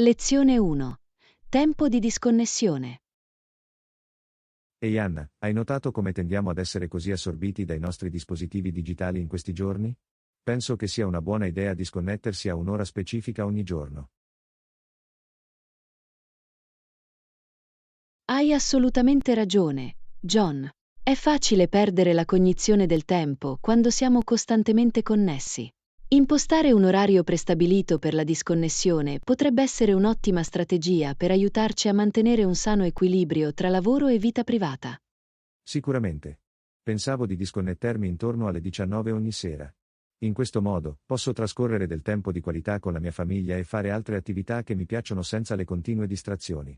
Lezione 1. Tempo di disconnessione. Ehi Anna, hai notato come tendiamo ad essere così assorbiti dai nostri dispositivi digitali in questi giorni? Penso che sia una buona idea disconnettersi a un'ora specifica ogni giorno. Hai assolutamente ragione, John. È facile perdere la cognizione del tempo quando siamo costantemente connessi. Impostare un orario prestabilito per la disconnessione potrebbe essere un'ottima strategia per aiutarci a mantenere un sano equilibrio tra lavoro e vita privata. Sicuramente. Pensavo di disconnettermi intorno alle 19 ogni sera. In questo modo, posso trascorrere del tempo di qualità con la mia famiglia e fare altre attività che mi piacciono senza le continue distrazioni.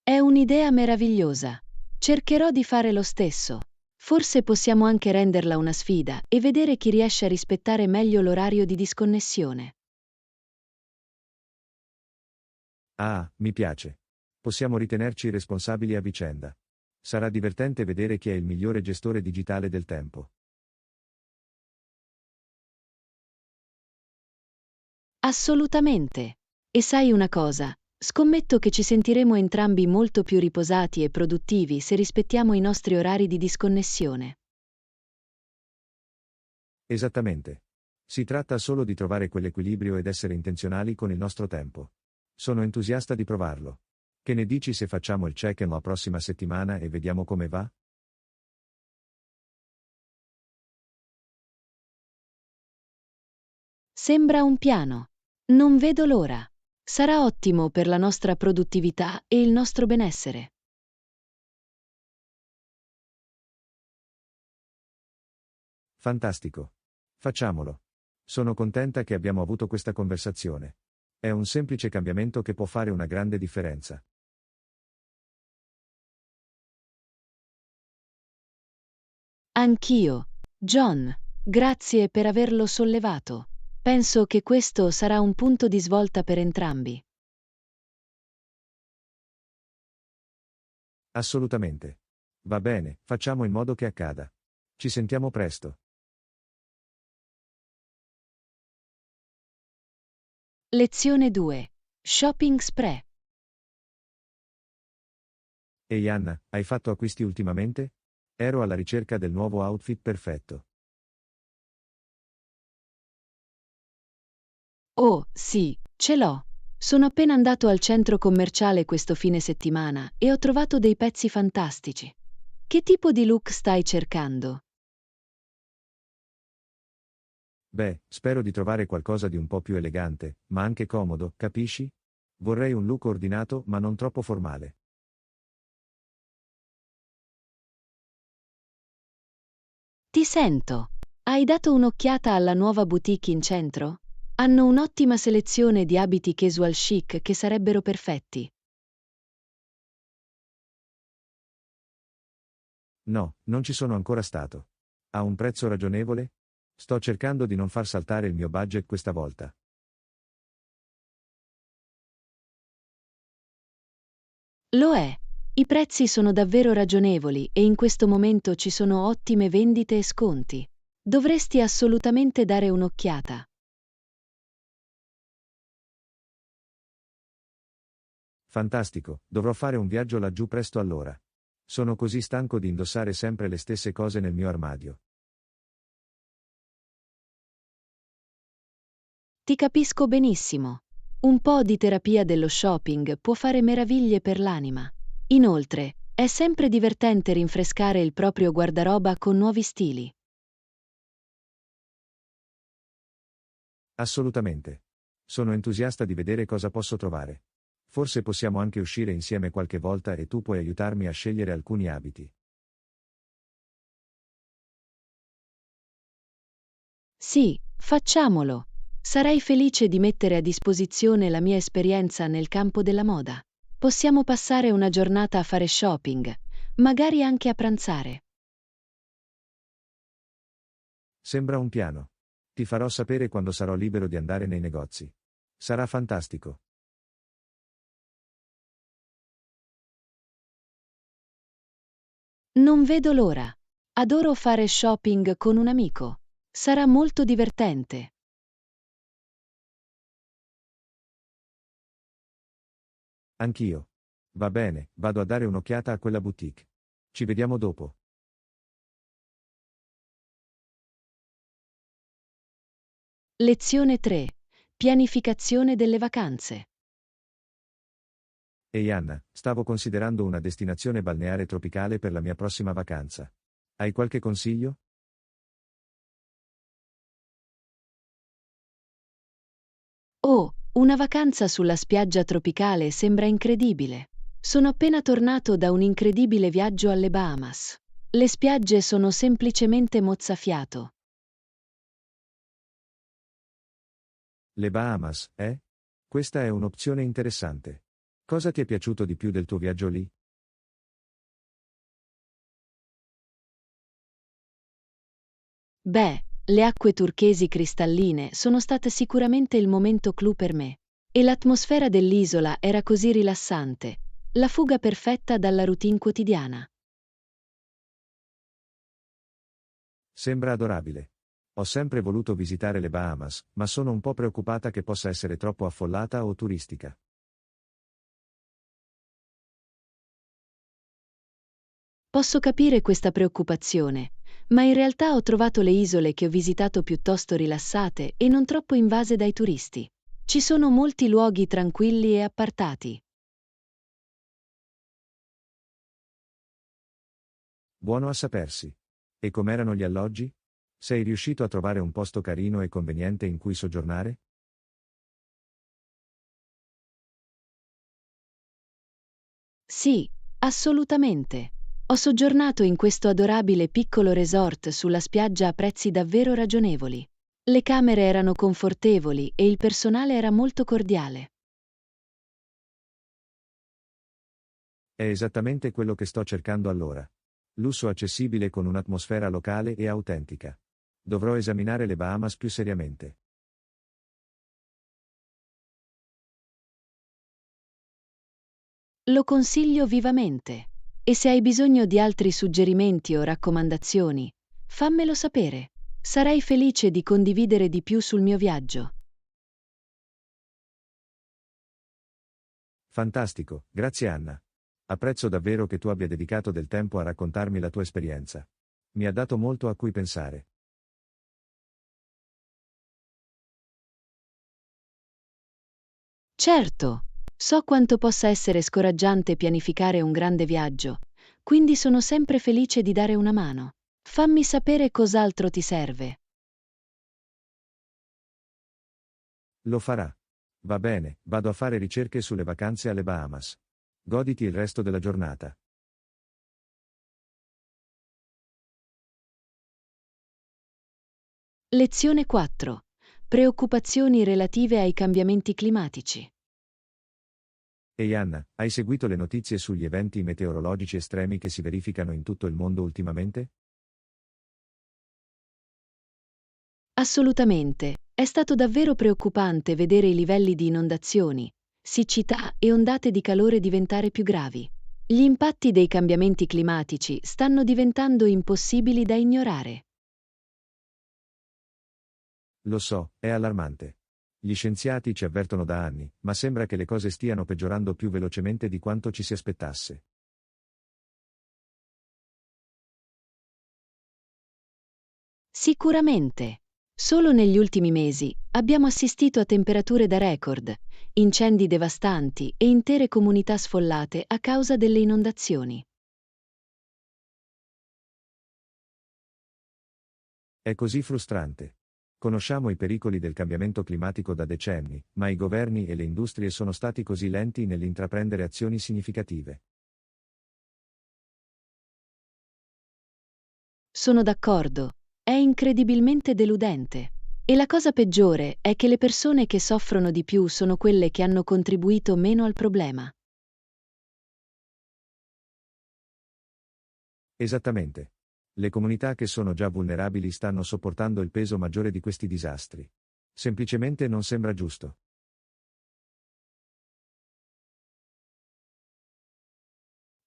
È un'idea meravigliosa. Cercherò di fare lo stesso. Forse possiamo anche renderla una sfida e vedere chi riesce a rispettare meglio l'orario di disconnessione. Ah, mi piace. Possiamo ritenerci responsabili a vicenda. Sarà divertente vedere chi è il migliore gestore digitale del tempo. Assolutamente. E sai una cosa? Scommetto che ci sentiremo entrambi molto più riposati e produttivi se rispettiamo i nostri orari di disconnessione. Esattamente. Si tratta solo di trovare quell'equilibrio ed essere intenzionali con il nostro tempo. Sono entusiasta di provarlo. Che ne dici se facciamo il check-in la prossima settimana e vediamo come va? Sembra un piano. Non vedo l'ora. Sarà ottimo per la nostra produttività e il nostro benessere. Fantastico. Facciamolo. Sono contenta che abbiamo avuto questa conversazione. È un semplice cambiamento che può fare una grande differenza. Anch'io. John, grazie per averlo sollevato. Penso che questo sarà un punto di svolta per entrambi. Assolutamente. Va bene, facciamo in modo che accada. Ci sentiamo presto. Lezione 2. Shopping spree. Ehi Anna, hai fatto acquisti ultimamente? Ero alla ricerca del nuovo outfit perfetto. Oh, sì, ce l'ho. Sono appena andato al centro commerciale questo fine settimana e ho trovato dei pezzi fantastici. Che tipo di look stai cercando? Beh, spero di trovare qualcosa di un po' più elegante, ma anche comodo, capisci? Vorrei un look ordinato ma non troppo formale. Ti sento. Hai dato un'occhiata alla nuova boutique in centro? Hanno un'ottima selezione di abiti casual chic che sarebbero perfetti. No, non ci sono ancora stato. Ha un prezzo ragionevole? Sto cercando di non far saltare il mio budget questa volta. Lo è. I prezzi sono davvero ragionevoli e in questo momento ci sono ottime vendite e sconti. Dovresti assolutamente dare un'occhiata. Fantastico, dovrò fare un viaggio laggiù presto allora. Sono così stanco di indossare sempre le stesse cose nel mio armadio. Ti capisco benissimo. Un po' di terapia dello shopping può fare meraviglie per l'anima. Inoltre, è sempre divertente rinfrescare il proprio guardaroba con nuovi stili. Assolutamente. Sono entusiasta di vedere cosa posso trovare. Forse possiamo anche uscire insieme qualche volta e tu puoi aiutarmi a scegliere alcuni abiti. Sì, facciamolo. Sarei felice di mettere a disposizione la mia esperienza nel campo della moda. Possiamo passare una giornata a fare shopping, magari anche a pranzare. Sembra un piano. Ti farò sapere quando sarò libero di andare nei negozi. Sarà fantastico. Non vedo l'ora. Adoro fare shopping con un amico. Sarà molto divertente. Anch'io. Va bene, vado a dare un'occhiata a quella boutique. Ci vediamo dopo. Lezione 3. Pianificazione delle vacanze. Ehi Anna, stavo considerando una destinazione balneare tropicale per la mia prossima vacanza. Hai qualche consiglio? Oh, una vacanza sulla spiaggia tropicale sembra incredibile. Sono appena tornato da un incredibile viaggio alle Bahamas. Le spiagge sono semplicemente mozzafiato. Le Bahamas, eh? Questa è un'opzione interessante. Cosa ti è piaciuto di più del tuo viaggio lì? Beh, le acque turchesi cristalline sono state sicuramente il momento clou per me. E l'atmosfera dell'isola era così rilassante, la fuga perfetta dalla routine quotidiana. Sembra adorabile. Ho sempre voluto visitare le Bahamas, ma sono un po' preoccupata che possa essere troppo affollata o turistica. Posso capire questa preoccupazione, ma in realtà ho trovato le isole che ho visitato piuttosto rilassate e non troppo invase dai turisti. Ci sono molti luoghi tranquilli e appartati. Buono a sapersi. E com'erano gli alloggi? Sei riuscito a trovare un posto carino e conveniente in cui soggiornare? Sì, assolutamente. Ho soggiornato in questo adorabile piccolo resort sulla spiaggia a prezzi davvero ragionevoli. Le camere erano confortevoli e il personale era molto cordiale. È esattamente quello che sto cercando allora. Lusso accessibile con un'atmosfera locale e autentica. Dovrò esaminare le Bahamas più seriamente. Lo consiglio vivamente. E se hai bisogno di altri suggerimenti o raccomandazioni, fammelo sapere. Sarei felice di condividere di più sul mio viaggio. Fantastico, grazie Anna. Apprezzo davvero che tu abbia dedicato del tempo a raccontarmi la tua esperienza. Mi ha dato molto a cui pensare. Certo, so quanto possa essere scoraggiante pianificare un grande viaggio, quindi sono sempre felice di dare una mano. Fammi sapere cos'altro ti serve. Lo farà. Va bene, vado a fare ricerche sulle vacanze alle Bahamas. Goditi il resto della giornata. Lezione 4. Preoccupazioni relative ai cambiamenti climatici. Ehi Anna, hai seguito le notizie sugli eventi meteorologici estremi che si verificano in tutto il mondo ultimamente? Assolutamente. È stato davvero preoccupante vedere i livelli di inondazioni, siccità e ondate di calore diventare più gravi. Gli impatti dei cambiamenti climatici stanno diventando impossibili da ignorare. Lo so, è allarmante. Gli scienziati ci avvertono da anni, ma sembra che le cose stiano peggiorando più velocemente di quanto ci si aspettasse. Sicuramente. Solo negli ultimi mesi abbiamo assistito a temperature da record, incendi devastanti e intere comunità sfollate a causa delle inondazioni. È così frustrante. Conosciamo i pericoli del cambiamento climatico da decenni, ma i governi e le industrie sono stati così lenti nell'intraprendere azioni significative. Sono d'accordo. È incredibilmente deludente. E la cosa peggiore è che le persone che soffrono di più sono quelle che hanno contribuito meno al problema. Esattamente. Le comunità che sono già vulnerabili stanno sopportando il peso maggiore di questi disastri. Semplicemente non sembra giusto.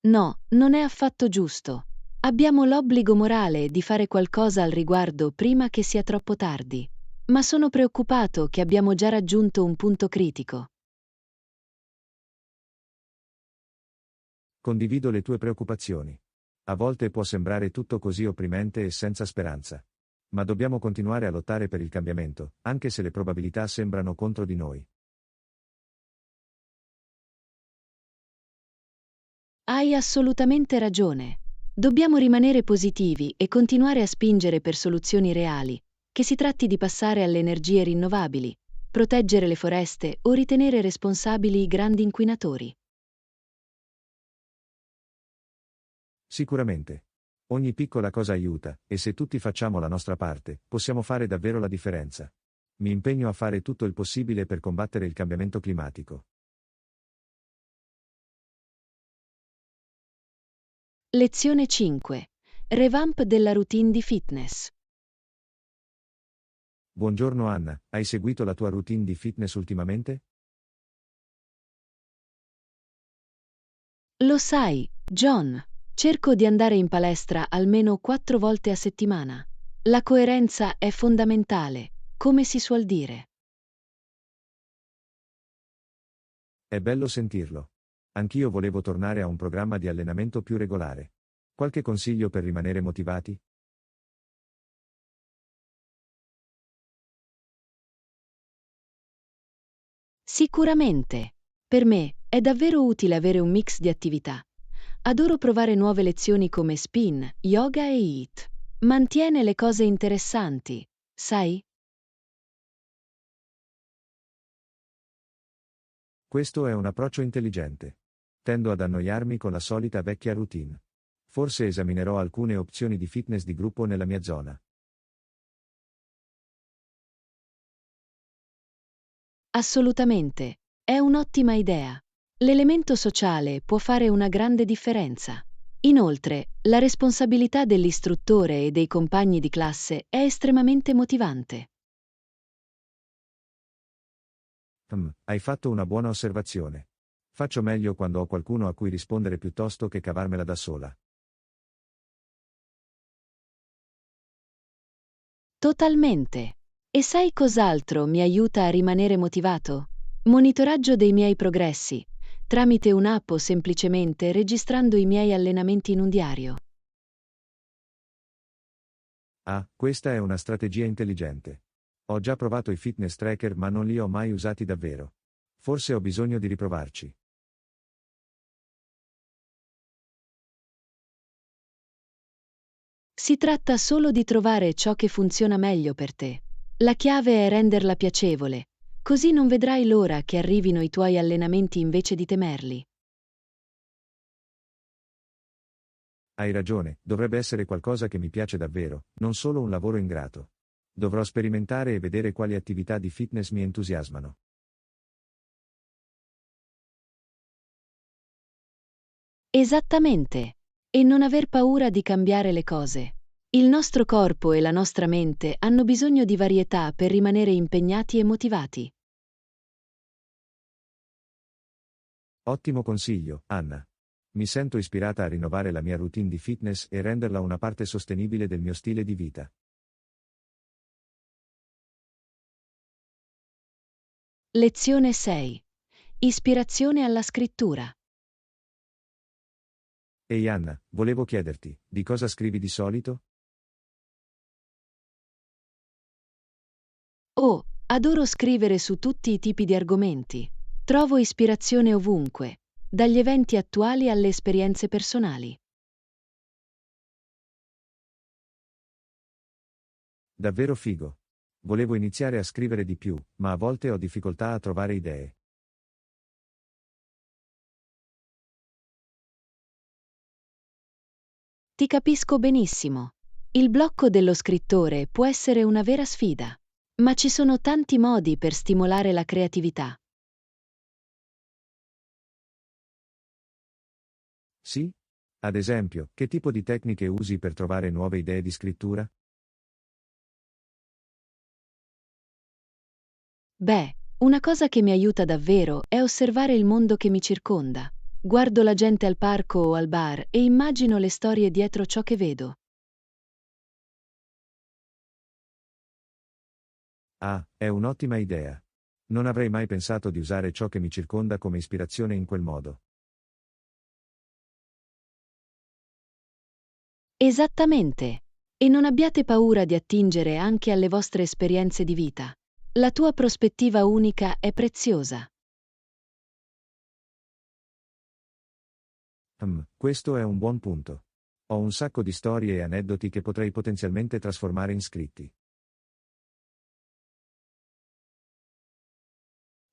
No, non è affatto giusto. Abbiamo l'obbligo morale di fare qualcosa al riguardo prima che sia troppo tardi. Ma sono preoccupato che abbiamo già raggiunto un punto critico. Condivido le tue preoccupazioni. A volte può sembrare tutto così opprimente e senza speranza. Ma dobbiamo continuare a lottare per il cambiamento, anche se le probabilità sembrano contro di noi. Hai assolutamente ragione. Dobbiamo rimanere positivi e continuare a spingere per soluzioni reali, che si tratti di passare alle energie rinnovabili, proteggere le foreste o ritenere responsabili i grandi inquinatori. Sicuramente. Ogni piccola cosa aiuta, e se tutti facciamo la nostra parte, possiamo fare davvero la differenza. Mi impegno a fare tutto il possibile per combattere il cambiamento climatico. Lezione 5. Revamp della routine di fitness. Buongiorno Anna, hai seguito la tua routine di fitness ultimamente? Lo sai, John, cerco di andare in palestra almeno 4 volte a settimana. La coerenza è fondamentale, come si suol dire. È bello sentirlo. Anch'io volevo tornare a un programma di allenamento più regolare. Qualche consiglio per rimanere motivati? Sicuramente. Per me è davvero utile avere un mix di attività. Adoro provare nuove lezioni come spin, yoga e HIIT. Mantiene le cose interessanti, sai? Questo è un approccio intelligente. Tendo ad annoiarmi con la solita vecchia routine. Forse esaminerò alcune opzioni di fitness di gruppo nella mia zona. Assolutamente. È un'ottima idea. L'elemento sociale può fare una grande differenza. Inoltre, la responsabilità dell'istruttore e dei compagni di classe è estremamente motivante. Hai fatto una buona osservazione. Faccio meglio quando ho qualcuno a cui rispondere piuttosto che cavarmela da sola. Totalmente. E sai cos'altro mi aiuta a rimanere motivato? Monitoraggio dei miei progressi, tramite un'app o semplicemente registrando i miei allenamenti in un diario. Ah, questa è una strategia intelligente. Ho già provato i fitness tracker ma non li ho mai usati davvero. Forse ho bisogno di riprovarci. Si tratta solo di trovare ciò che funziona meglio per te. La chiave è renderla piacevole, così non vedrai l'ora che arrivino i tuoi allenamenti invece di temerli. Hai ragione, dovrebbe essere qualcosa che mi piace davvero, non solo un lavoro ingrato. Dovrò sperimentare e vedere quali attività di fitness mi entusiasmano. Esattamente. E non aver paura di cambiare le cose. Il nostro corpo e la nostra mente hanno bisogno di varietà per rimanere impegnati e motivati. Ottimo consiglio, Anna. Mi sento ispirata a rinnovare la mia routine di fitness e renderla una parte sostenibile del mio stile di vita. Lezione 6. Ispirazione alla scrittura. Ehi Anna, volevo chiederti, di cosa scrivi di solito? Oh, adoro scrivere su tutti i tipi di argomenti. Trovo ispirazione ovunque, dagli eventi attuali alle esperienze personali. Davvero figo. Volevo iniziare a scrivere di più, ma a volte ho difficoltà a trovare idee. Ti capisco benissimo. Il blocco dello scrittore può essere una vera sfida, ma ci sono tanti modi per stimolare la creatività. Sì? Ad esempio, che tipo di tecniche usi per trovare nuove idee di scrittura? Beh, una cosa che mi aiuta davvero è osservare il mondo che mi circonda. Guardo la gente al parco o al bar e immagino le storie dietro ciò che vedo. Ah, è un'ottima idea. Non avrei mai pensato di usare ciò che mi circonda come ispirazione in quel modo. Esattamente. E non abbiate paura di attingere anche alle vostre esperienze di vita. La tua prospettiva unica è preziosa. Questo è un buon punto. Ho un sacco di storie e aneddoti che potrei potenzialmente trasformare in scritti.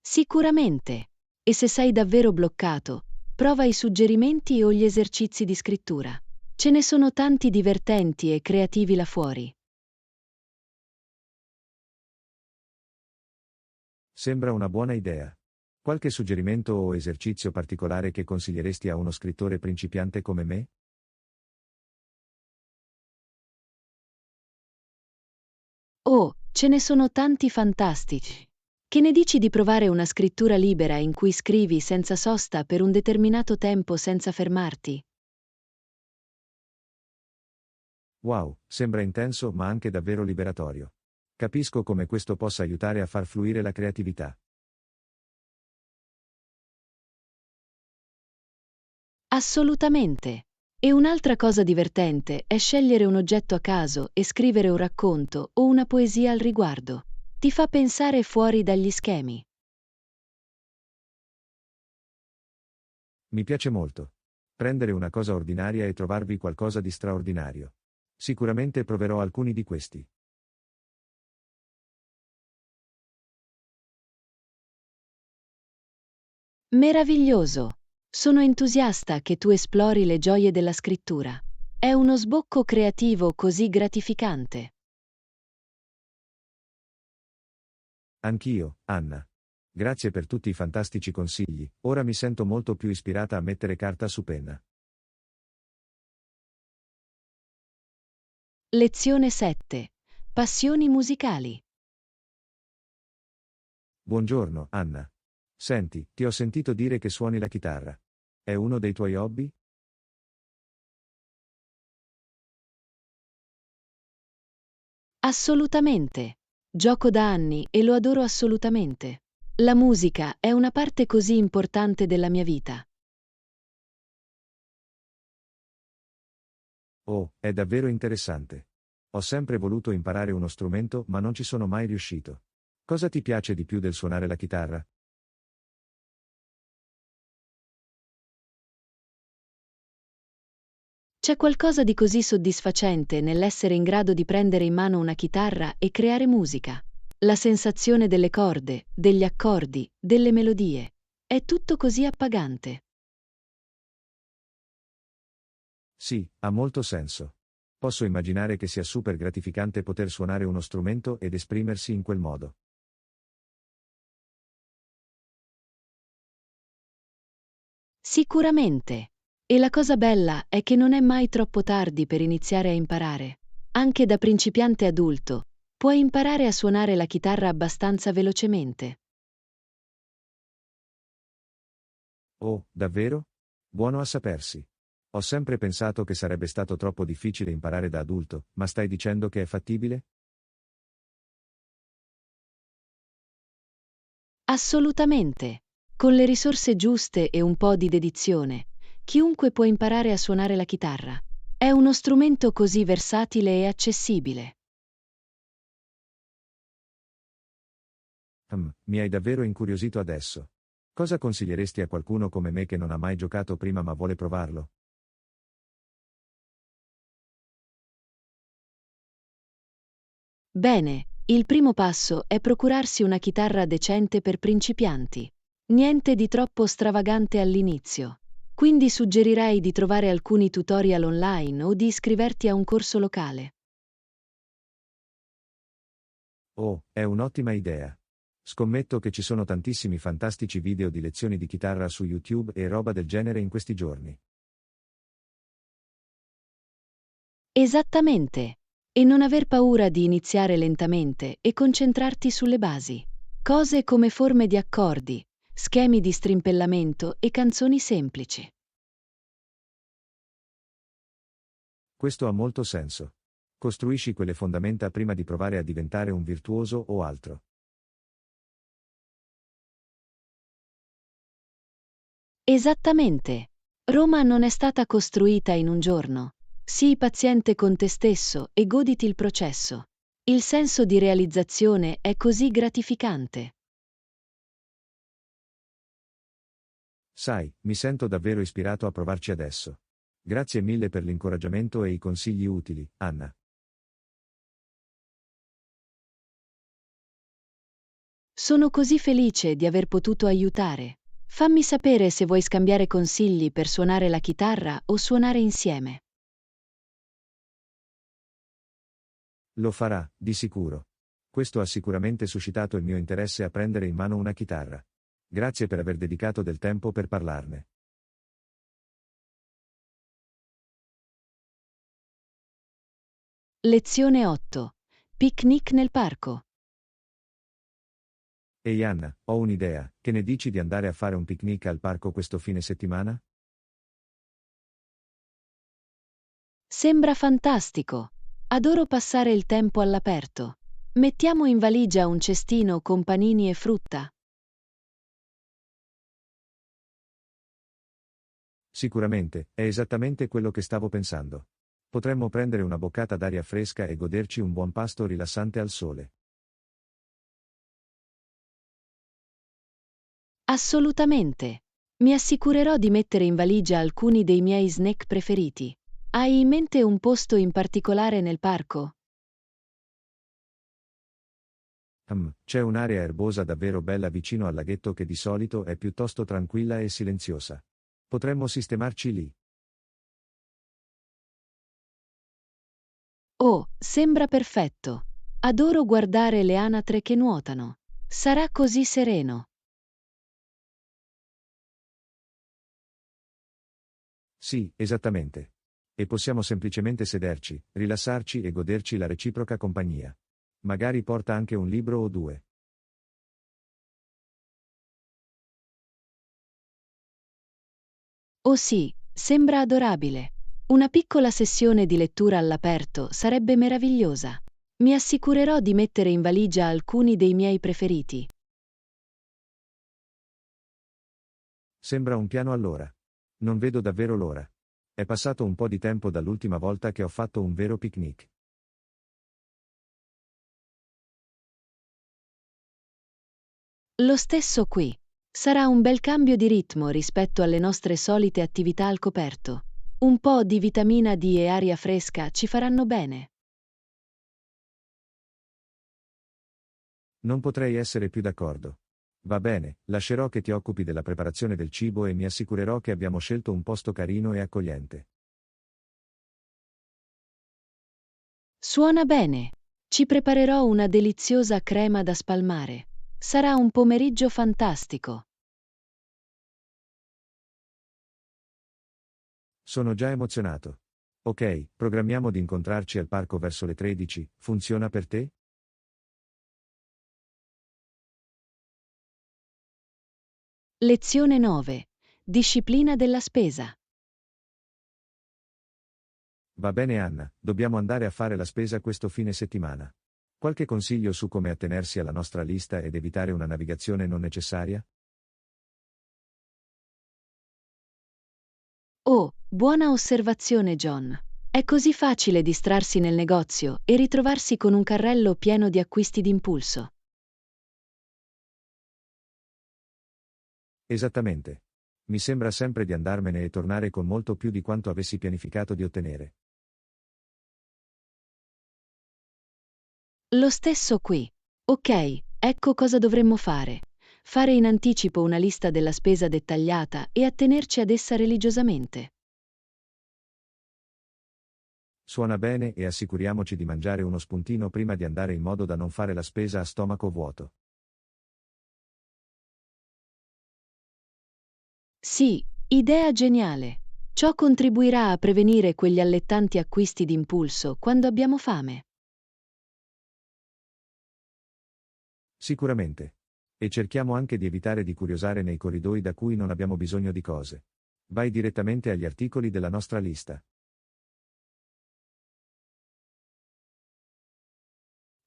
Sicuramente. E se sei davvero bloccato, prova i suggerimenti o gli esercizi di scrittura. Ce ne sono tanti divertenti e creativi là fuori. Sembra una buona idea. Qualche suggerimento o esercizio particolare che consiglieresti a uno scrittore principiante come me? Oh, ce ne sono tanti fantastici. Che ne dici di provare una scrittura libera in cui scrivi senza sosta per un determinato tempo senza fermarti? Wow, sembra intenso ma anche davvero liberatorio. Capisco come questo possa aiutare a far fluire la creatività. Assolutamente. E un'altra cosa divertente è scegliere un oggetto a caso e scrivere un racconto o una poesia al riguardo. Ti fa pensare fuori dagli schemi. Mi piace molto. Prendere una cosa ordinaria e trovarvi qualcosa di straordinario. Sicuramente proverò alcuni di questi. Meraviglioso! Sono entusiasta che tu esplori le gioie della scrittura. È uno sbocco creativo così gratificante. Anch'io, Anna. Grazie per tutti i fantastici consigli, ora mi sento molto più ispirata a mettere carta su penna. Lezione 7. Passioni musicali. Buongiorno, Anna. Senti, ti ho sentito dire che suoni la chitarra. È uno dei tuoi hobby? Assolutamente. Gioco da anni e lo adoro assolutamente. La musica è una parte così importante della mia vita. Oh, è davvero interessante. Ho sempre voluto imparare uno strumento, ma non ci sono mai riuscito. Cosa ti piace di più del suonare la chitarra? C'è qualcosa di così soddisfacente nell'essere in grado di prendere in mano una chitarra e creare musica. La sensazione delle corde, degli accordi, delle melodie. È tutto così appagante. Sì, ha molto senso. Posso immaginare che sia super gratificante poter suonare uno strumento ed esprimersi in quel modo. Sicuramente. E la cosa bella è che non è mai troppo tardi per iniziare a imparare. Anche da principiante adulto, puoi imparare a suonare la chitarra abbastanza velocemente. Oh, davvero? Buono a sapersi. Ho sempre pensato che sarebbe stato troppo difficile imparare da adulto, ma stai dicendo che è fattibile? Assolutamente. Con le risorse giuste e un po' di dedizione, chiunque può imparare a suonare la chitarra. È uno strumento così versatile e accessibile. Mi hai davvero incuriosito adesso. Cosa consiglieresti a qualcuno come me che non ha mai giocato prima ma vuole provarlo? Bene, il primo passo è procurarsi una chitarra decente per principianti. Niente di troppo stravagante all'inizio. Quindi suggerirei di trovare alcuni tutorial online o di iscriverti a un corso locale. Oh, è un'ottima idea. Scommetto che ci sono tantissimi fantastici video di lezioni di chitarra su YouTube e roba del genere in questi giorni. Esattamente. E non aver paura di iniziare lentamente e concentrarti sulle basi. Cose come forme di accordi, schemi di strimpellamento e canzoni semplici. Questo ha molto senso. Costruisci quelle fondamenta prima di provare a diventare un virtuoso o altro. Esattamente. Roma non è stata costruita in un giorno. Sii paziente con te stesso e goditi il processo. Il senso di realizzazione è così gratificante. Sai, mi sento davvero ispirato a provarci adesso. Grazie mille per l'incoraggiamento e i consigli utili, Anna. Sono così felice di aver potuto aiutare. Fammi sapere se vuoi scambiare consigli per suonare la chitarra o suonare insieme. Lo farà, di sicuro. Questo ha sicuramente suscitato il mio interesse a prendere in mano una chitarra. Grazie per aver dedicato del tempo per parlarne. Lezione 8. Picnic nel parco. Ehi Anna, ho un'idea, che ne dici di andare a fare un picnic al parco questo fine settimana? Sembra fantastico. Adoro passare il tempo all'aperto. Mettiamo in valigia un cestino con panini e frutta. Sicuramente, è esattamente quello che stavo pensando. Potremmo prendere una boccata d'aria fresca e goderci un buon pasto rilassante al sole. Assolutamente. Mi assicurerò di mettere in valigia alcuni dei miei snack preferiti. Hai in mente un posto in particolare nel parco? C'è un'area erbosa davvero bella vicino al laghetto che di solito è piuttosto tranquilla e silenziosa. Potremmo sistemarci lì. Oh, sembra perfetto. Adoro guardare le anatre che nuotano. Sarà così sereno. Sì, esattamente. E possiamo semplicemente sederci, rilassarci e goderci la reciproca compagnia. Magari porta anche un libro o due. Oh sì, sembra adorabile. Una piccola sessione di lettura all'aperto sarebbe meravigliosa. Mi assicurerò di mettere in valigia alcuni dei miei preferiti. Sembra un piano allora. Non vedo davvero l'ora. È passato un po' di tempo dall'ultima volta che ho fatto un vero picnic. Lo stesso qui. Sarà un bel cambio di ritmo rispetto alle nostre solite attività al coperto. Un po' di vitamina D e aria fresca ci faranno bene. Non potrei essere più d'accordo. Va bene, lascerò che ti occupi della preparazione del cibo e mi assicurerò che abbiamo scelto un posto carino e accogliente. Suona bene. Ci preparerò una deliziosa crema da spalmare. Sarà un pomeriggio fantastico. Sono già emozionato. Ok, programmiamo di incontrarci al parco verso le 13, funziona per te? Lezione 9. Disciplina della spesa. Va bene Anna, dobbiamo andare a fare la spesa questo fine settimana. Qualche consiglio su come attenersi alla nostra lista ed evitare una navigazione non necessaria? Oh, buona osservazione, John. È così facile distrarsi nel negozio e ritrovarsi con un carrello pieno di acquisti d'impulso. Esattamente. Mi sembra sempre di andarmene e tornare con molto più di quanto avessi pianificato di ottenere. Lo stesso qui. Ok, ecco cosa dovremmo fare. Fare in anticipo una lista della spesa dettagliata e attenerci ad essa religiosamente. Suona bene e assicuriamoci di mangiare uno spuntino prima di andare in modo da non fare la spesa a stomaco vuoto. Sì, idea geniale. Ciò contribuirà a prevenire quegli allettanti acquisti d'impulso quando abbiamo fame. Sicuramente. E cerchiamo anche di evitare di curiosare nei corridoi da cui non abbiamo bisogno di cose. Vai direttamente agli articoli della nostra lista.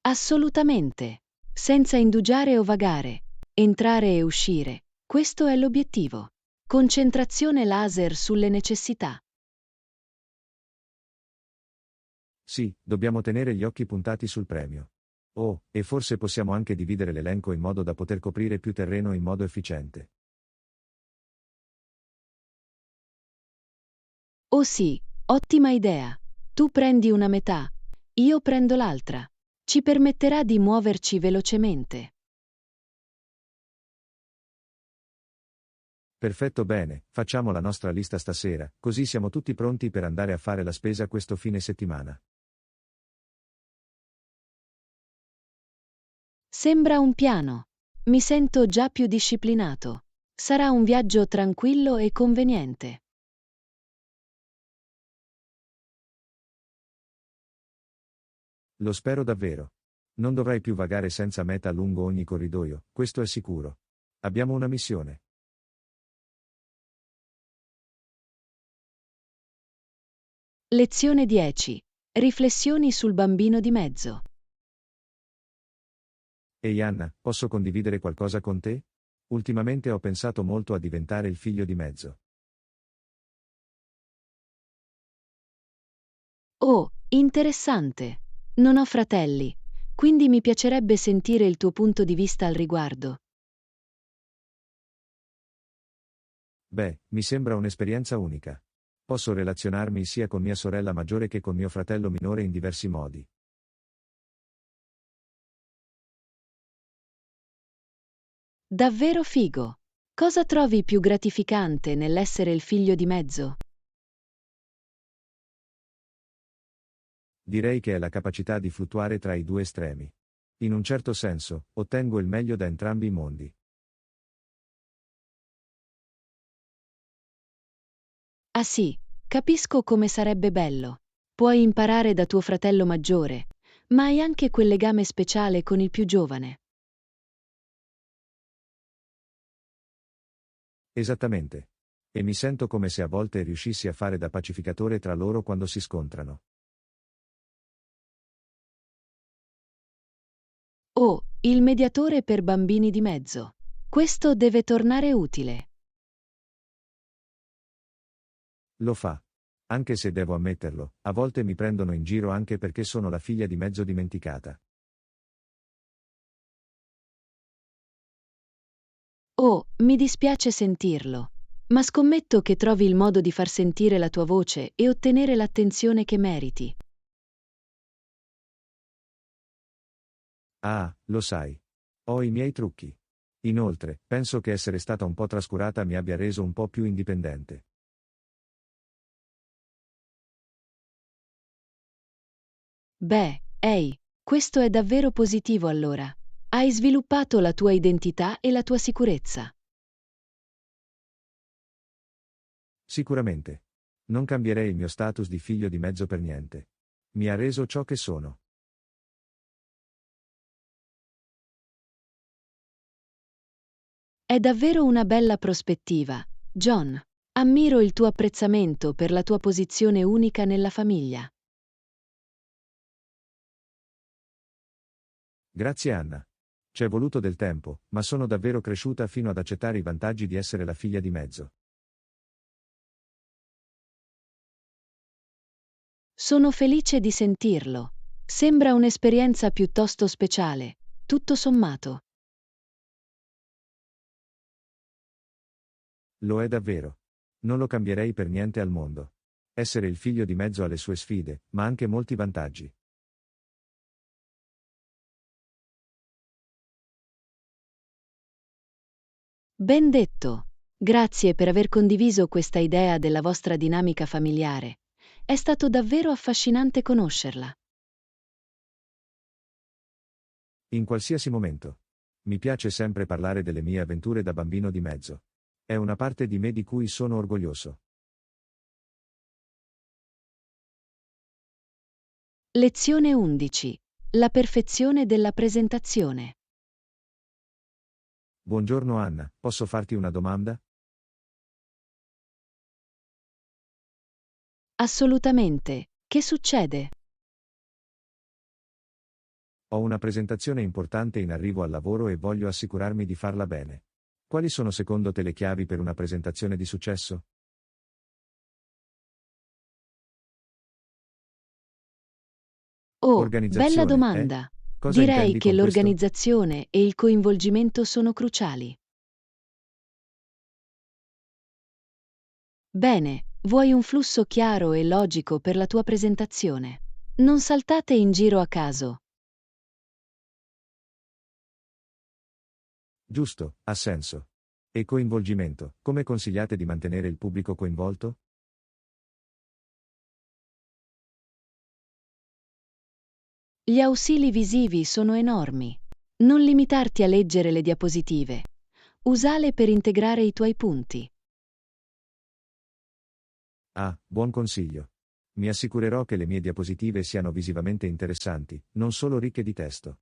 Assolutamente. Senza indugiare o vagare. Entrare e uscire. Questo è l'obiettivo. Concentrazione laser sulle necessità. Sì, dobbiamo tenere gli occhi puntati sul premio. Oh, e forse possiamo anche dividere l'elenco in modo da poter coprire più terreno in modo efficiente. Oh sì, ottima idea. Tu prendi una metà, io prendo l'altra. Ci permetterà di muoverci velocemente. Perfetto, bene, facciamo la nostra lista stasera, così siamo tutti pronti per andare a fare la spesa questo fine settimana. Sembra un piano. Mi sento già più disciplinato. Sarà un viaggio tranquillo e conveniente. Lo spero davvero. Non dovrai più vagare senza meta lungo ogni corridoio, questo è sicuro. Abbiamo una missione. Lezione 10. Riflessioni sul bambino di mezzo. Ehi Anna, posso condividere qualcosa con te? Ultimamente ho pensato molto a diventare il figlio di mezzo. Oh, interessante. Non ho fratelli, quindi mi piacerebbe sentire il tuo punto di vista al riguardo. Beh, mi sembra un'esperienza unica. Posso relazionarmi sia con mia sorella maggiore che con mio fratello minore in diversi modi. Davvero figo. Cosa trovi più gratificante nell'essere il figlio di mezzo? Direi che è la capacità di fluttuare tra i due estremi. In un certo senso, ottengo il meglio da entrambi i mondi. Ah sì, capisco come sarebbe bello. Puoi imparare da tuo fratello maggiore, ma hai anche quel legame speciale con il più giovane. Esattamente. E mi sento come se a volte riuscissi a fare da pacificatore tra loro quando si scontrano. Oh, il mediatore per bambini di mezzo. Questo deve tornare utile. Lo fa. Anche se devo ammetterlo, a volte mi prendono in giro anche perché sono la figlia di mezzo dimenticata. Oh, mi dispiace sentirlo, ma scommetto che trovi il modo di far sentire la tua voce e ottenere l'attenzione che meriti. Ah, lo sai. Ho i miei trucchi. Inoltre, penso che essere stata un po' trascurata mi abbia reso un po' più indipendente. Beh, ehi, questo è davvero positivo allora. Hai sviluppato la tua identità e la tua sicurezza. Sicuramente. Non cambierei il mio status di figlio di mezzo per niente. Mi ha reso ciò che sono. È davvero una bella prospettiva, John. Ammiro il tuo apprezzamento per la tua posizione unica nella famiglia. Grazie Anna. C'è voluto del tempo, ma sono davvero cresciuta fino ad accettare i vantaggi di essere la figlia di mezzo. Sono felice di sentirlo. Sembra un'esperienza piuttosto speciale, tutto sommato. Lo è davvero. Non lo cambierei per niente al mondo. Essere il figlio di mezzo ha le sue sfide, ma anche molti vantaggi. Ben detto. Grazie per aver condiviso questa idea della vostra dinamica familiare. È stato davvero affascinante conoscerla. In qualsiasi momento. Mi piace sempre parlare delle mie avventure da bambino di mezzo. È una parte di me di cui sono orgoglioso. Lezione 11. La perfezione della presentazione. Buongiorno Anna, posso farti una domanda? Assolutamente. Che succede? Ho una presentazione importante in arrivo al lavoro e voglio assicurarmi di farla bene. Quali sono secondo te le chiavi per una presentazione di successo? Oh, bella Organizzazione, eh? domanda. Cosa Direi intendi che con questo? l'organizzazione e il coinvolgimento sono cruciali. Bene, vuoi un flusso chiaro e logico per la tua presentazione. Non saltate in giro a caso. Giusto, ha senso. E coinvolgimento, come consigliate di mantenere il pubblico coinvolto? Gli ausili visivi sono enormi. Non limitarti a leggere le diapositive. Usale per integrare i tuoi punti. Ah, buon consiglio. Mi assicurerò che le mie diapositive siano visivamente interessanti, non solo ricche di testo.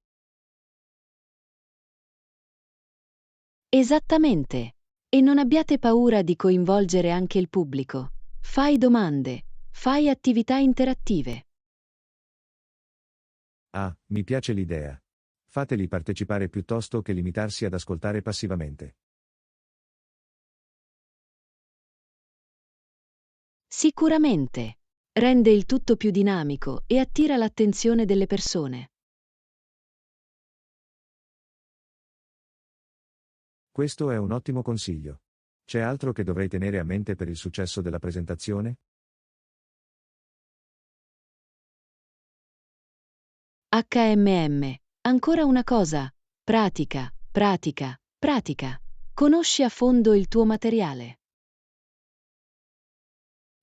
Esattamente. E non abbiate paura di coinvolgere anche il pubblico. Fai domande, fai attività interattive. Ah, mi piace l'idea. Fateli partecipare piuttosto che limitarsi ad ascoltare passivamente. Sicuramente. Rende il tutto più dinamico e attira l'attenzione delle persone. Questo è un ottimo consiglio. C'è altro che dovrei tenere a mente per il successo della presentazione? HMM. Ancora una cosa. Pratica, pratica, pratica. Conosci a fondo il tuo materiale.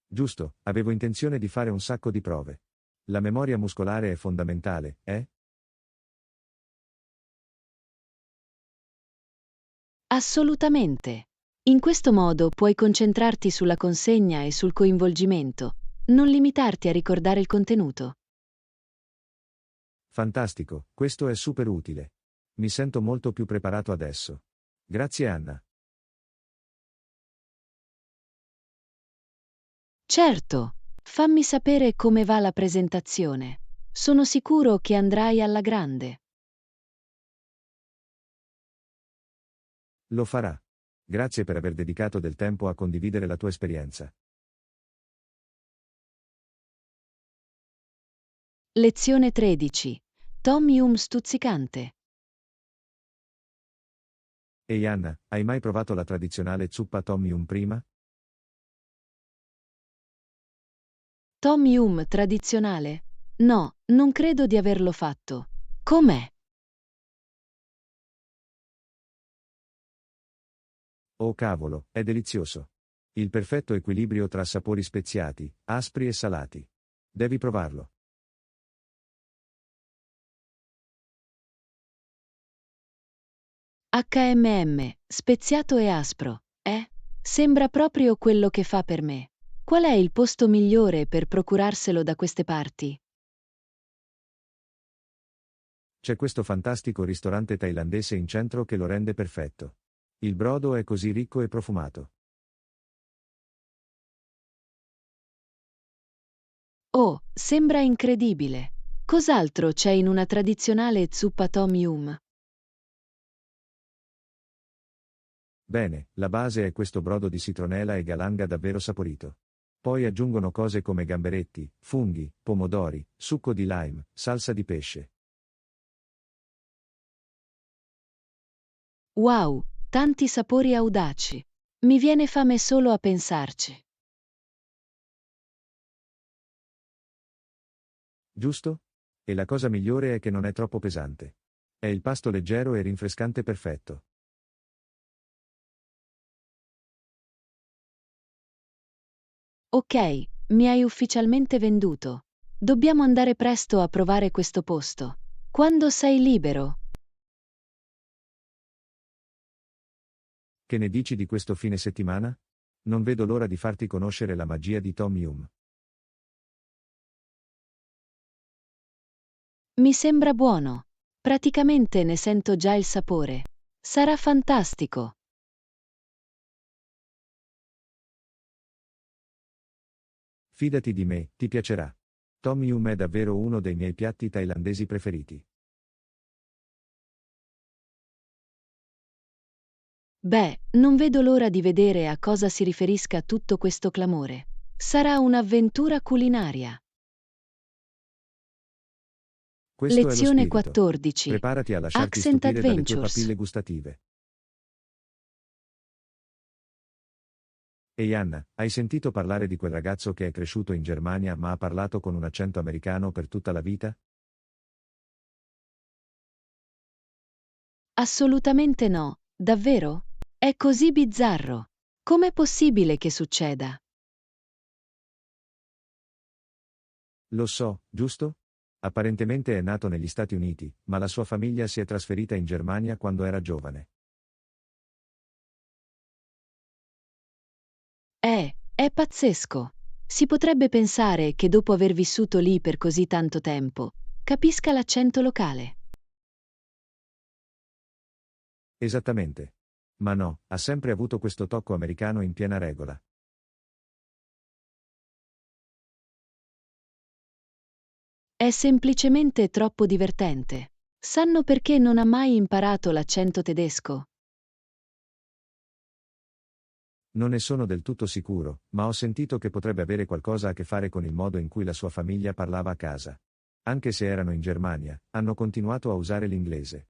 Giusto, avevo intenzione di fare un sacco di prove. La memoria muscolare è fondamentale, eh? Assolutamente. In questo modo puoi concentrarti sulla consegna e sul coinvolgimento, non limitarti a ricordare il contenuto. Fantastico, questo è super utile. Mi sento molto più preparato adesso. Grazie Anna. Certo, fammi sapere come va la presentazione. Sono sicuro che andrai alla grande. Lo farà. Grazie per aver dedicato del tempo a condividere la tua esperienza. Lezione 13. Tom Yum stuzzicante. Ehi Anna, hai mai provato la tradizionale zuppa Tom Yum prima? Tom Yum tradizionale? No, non credo di averlo fatto. Com'è? Oh cavolo, è delizioso. Il perfetto equilibrio tra sapori speziati, aspri e salati. Devi provarlo. Speziato e aspro, eh? Sembra proprio quello che fa per me. Qual è il posto migliore per procurarselo da queste parti? C'è questo fantastico ristorante thailandese in centro che lo rende perfetto. Il brodo è così ricco e profumato. Oh, sembra incredibile. Cos'altro c'è in una tradizionale zuppa Tom Yum? Bene, la base è questo brodo di citronela e galanga davvero saporito. Poi aggiungono cose come gamberetti, funghi, pomodori, succo di lime, salsa di pesce. Wow, tanti sapori audaci. Mi viene fame solo a pensarci. Giusto? E la cosa migliore è che non è troppo pesante. È il pasto leggero e rinfrescante perfetto. Ok, mi hai ufficialmente venduto. Dobbiamo andare presto a provare questo posto. Quando sei libero? Che ne dici di questo fine settimana? Non vedo l'ora di farti conoscere la magia di Tom Yum. Mi sembra buono. Praticamente ne sento già il sapore. Sarà fantastico. Fidati di me, ti piacerà. Tom Yum è davvero uno dei miei piatti thailandesi preferiti. Beh, non vedo l'ora di vedere a cosa si riferisca tutto questo clamore. Sarà un'avventura culinaria. Questo è lo Lezione spirito. 14. Preparati a lasciarti Accent stupire dalle tue Adventures. papille gustative. Ehi Anna, hai sentito parlare di quel ragazzo che è cresciuto in Germania ma ha parlato con un accento americano per tutta la vita? Assolutamente no, davvero? È così bizzarro. Com'è possibile che succeda? Lo so, giusto? Apparentemente è nato negli Stati Uniti, ma la sua famiglia si è trasferita in Germania quando era giovane. È pazzesco. Si potrebbe pensare che dopo aver vissuto lì per così tanto tempo, capisca l'accento locale. Esattamente. Ma no, ha sempre avuto questo tocco americano in piena regola. È semplicemente troppo divertente. Sanno perché non ha mai imparato l'accento tedesco? Non ne sono del tutto sicuro, ma ho sentito che potrebbe avere qualcosa a che fare con il modo in cui la sua famiglia parlava a casa. Anche se erano in Germania, hanno continuato a usare l'inglese.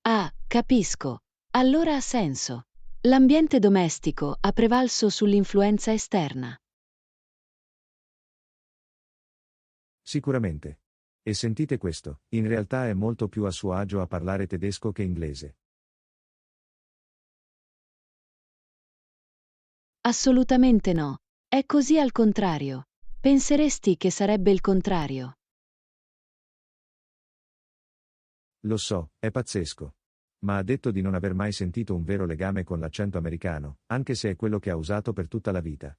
Ah, capisco. Allora ha senso. L'ambiente domestico ha prevalso sull'influenza esterna. Sicuramente. E sentite questo, in realtà è molto più a suo agio a parlare tedesco che inglese. Assolutamente no. È così al contrario. Penseresti che sarebbe il contrario. Lo so, è pazzesco. Ma ha detto di non aver mai sentito un vero legame con l'accento americano, anche se è quello che ha usato per tutta la vita.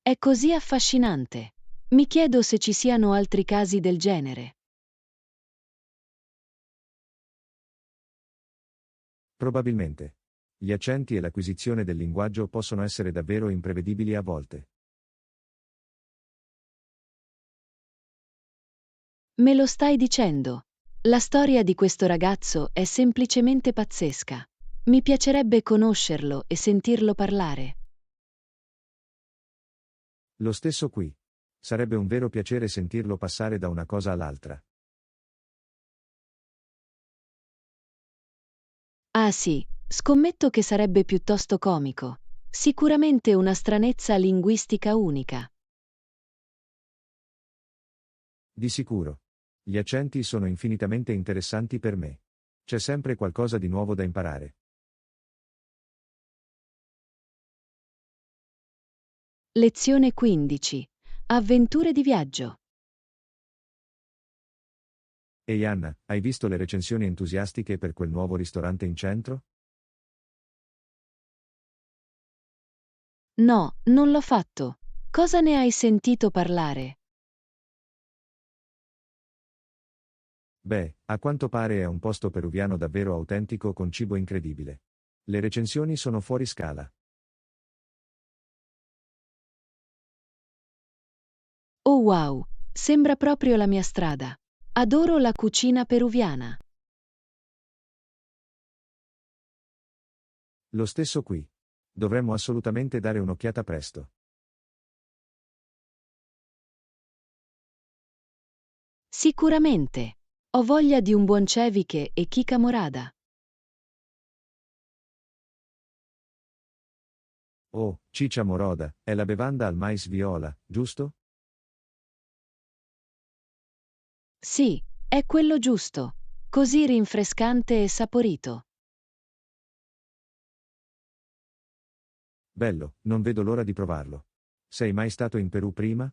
È così affascinante. Mi chiedo se ci siano altri casi del genere. Probabilmente. Gli accenti e l'acquisizione del linguaggio possono essere davvero imprevedibili a volte. Me lo stai dicendo? La storia di questo ragazzo è semplicemente pazzesca. Mi piacerebbe conoscerlo e sentirlo parlare. Lo stesso qui. Sarebbe un vero piacere sentirlo passare da una cosa all'altra. Ah sì, scommetto che sarebbe piuttosto comico. Sicuramente una stranezza linguistica unica. Di sicuro. Gli accenti sono infinitamente interessanti per me. C'è sempre qualcosa di nuovo da imparare. Lezione 15. Avventure di viaggio. Ehi Anna, hai visto le recensioni entusiastiche per quel nuovo ristorante in centro? No, non l'ho fatto. Cosa ne hai sentito parlare? Beh, a quanto pare è un posto peruviano davvero autentico con cibo incredibile. Le recensioni sono fuori scala. Oh wow, sembra proprio la mia strada. Adoro la cucina peruviana. Lo stesso qui. Dovremmo assolutamente dare un'occhiata presto. Sicuramente. Ho voglia di un buon ceviche e chica morada. Oh, ciccia moroda, è la bevanda al mais viola, giusto? Sì, è quello giusto. Così rinfrescante e saporito. Bello, non vedo l'ora di provarlo. Sei mai stato in Perù prima?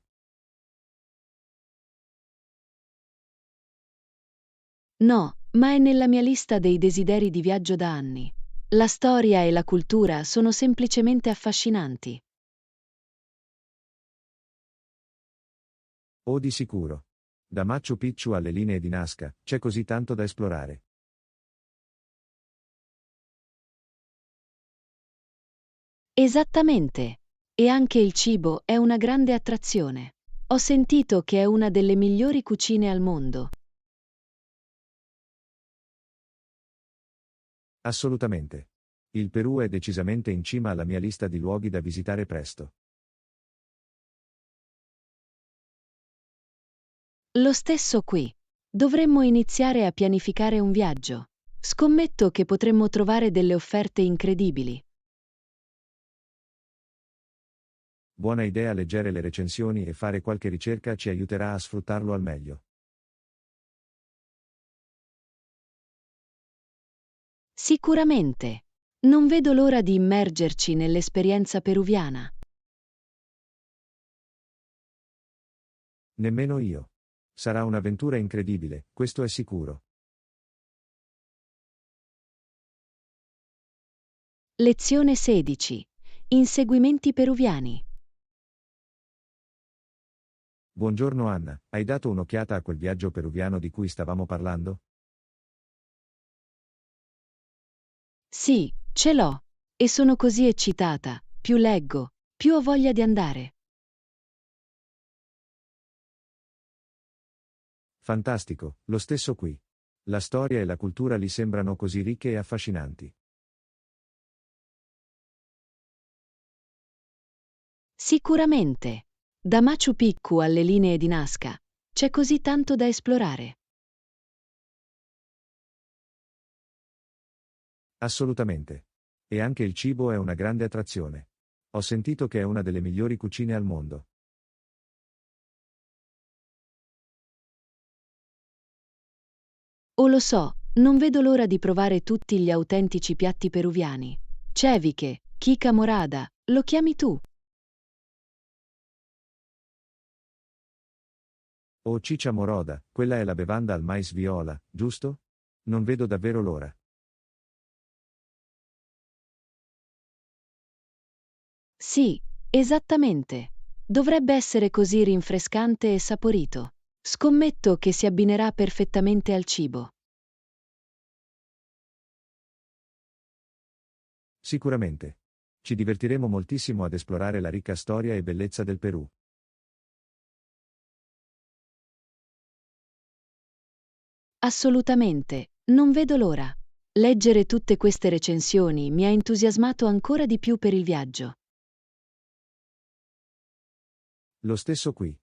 No, ma è nella mia lista dei desideri di viaggio da anni. La storia e la cultura sono semplicemente affascinanti. Oh, di sicuro. Da Machu Picchu alle linee di Nazca, c'è così tanto da esplorare. Esattamente. E anche il cibo è una grande attrazione. Ho sentito che è una delle migliori cucine al mondo. Assolutamente. Il Perù è decisamente in cima alla mia lista di luoghi da visitare presto. Lo stesso qui. Dovremmo iniziare a pianificare un viaggio. Scommetto che potremmo trovare delle offerte incredibili. Buona idea, leggere le recensioni e fare qualche ricerca ci aiuterà a sfruttarlo al meglio. Sicuramente. Non vedo l'ora di immergerci nell'esperienza peruviana. Nemmeno io. Sarà un'avventura incredibile, questo è sicuro. Lezione 16. Inseguimenti peruviani. Buongiorno Anna, hai dato un'occhiata a quel viaggio peruviano di cui stavamo parlando? Sì, ce l'ho. E sono così eccitata. Più leggo, più ho voglia di andare. Fantastico, lo stesso qui. La storia e la cultura lì sembrano così ricche e affascinanti. Sicuramente. Da Machu Picchu alle linee di Nazca, c'è così tanto da esplorare. Assolutamente. E anche il cibo è una grande attrazione. Ho sentito che è una delle migliori cucine al mondo. O lo so, non vedo l'ora di provare tutti gli autentici piatti peruviani. Ceviche, chica morada, lo chiami tu? Oh, ciccia moroda, quella è la bevanda al mais viola, giusto? Non vedo davvero l'ora. Sì, esattamente. Dovrebbe essere così rinfrescante e saporito. Scommetto che si abbinerà perfettamente al cibo. Sicuramente. Ci divertiremo moltissimo ad esplorare la ricca storia e bellezza del Perù. Assolutamente, non vedo l'ora. Leggere tutte queste recensioni mi ha entusiasmato ancora di più per il viaggio. Lo stesso qui.